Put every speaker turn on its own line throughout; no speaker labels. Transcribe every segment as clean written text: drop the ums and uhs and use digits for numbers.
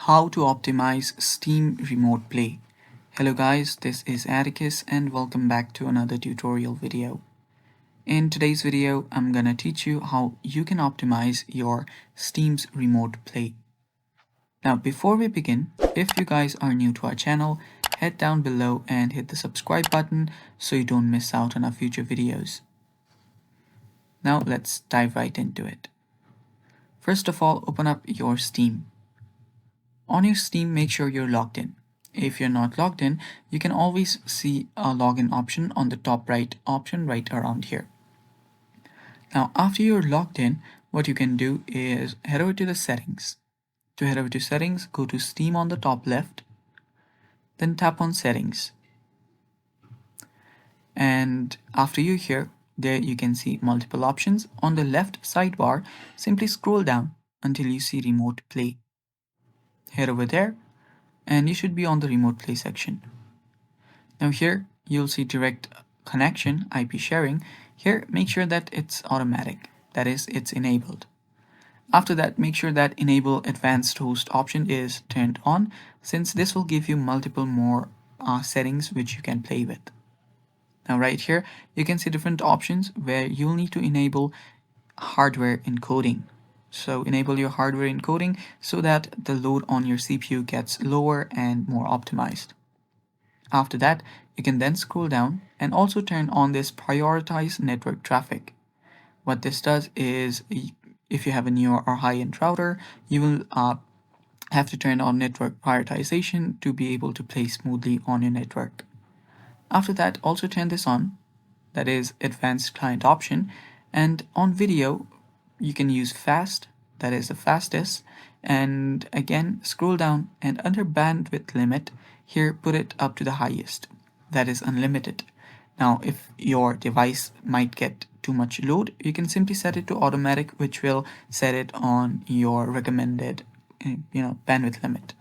How to optimize Steam Remote Play. Hello guys, this is Atticus and welcome back to another tutorial video. In today's video, I'm gonna teach you how you can optimize your Steam's Remote Play. Now before we begin, if you guys are new to our channel, head down below and hit the subscribe button so you don't miss out on our future videos. Now let's dive right into it. First of all, open up your Steam. On your Steam, make sure you're logged in. If you're not logged in, you can always see a login option on the top right option right around here. Now, after you're logged in, what you can do is head over to the settings. To head over to settings, go to Steam on the top left, then tap on settings. And after you're here, there you can see multiple options. On the left sidebar, simply scroll down until you see remote play. Head over there and you should be on the remote play section. Now here you'll see direct connection, IP sharing. Here make sure that it's automatic, that is, it's enabled. After that, make sure that enable advanced host option is turned on, since this will give you multiple more settings which you can play with. Now right here you can see different options where you'll need to enable hardware encoding. So enable your hardware encoding so that the load on your CPU gets lower and more optimized. After that, you can then scroll down and also turn on this prioritize network traffic. What this does is if you have a newer or high-end router, you will have to turn on network prioritization to be able to play smoothly on your network. After that, also turn this on, that is advanced client option, and on video you can use fast, that is the fastest, and again scroll down and under bandwidth limit here put it up to the highest, that is unlimited. Now if your device might get too much load, you can simply set it to automatic, which will set it on your recommended bandwidth limit.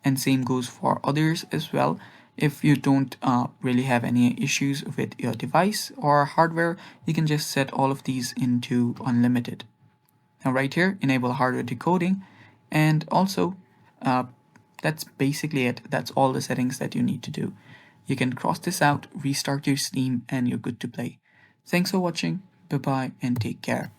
And same goes for others as well. If you don't really have any issues with your device or hardware, you can just set all of these into unlimited. Now right here, enable hardware decoding, and also that's basically it. That's all the settings that you need to do. You can cross this out, restart your Steam, and you're good to play. Thanks for watching. Bye bye and take care.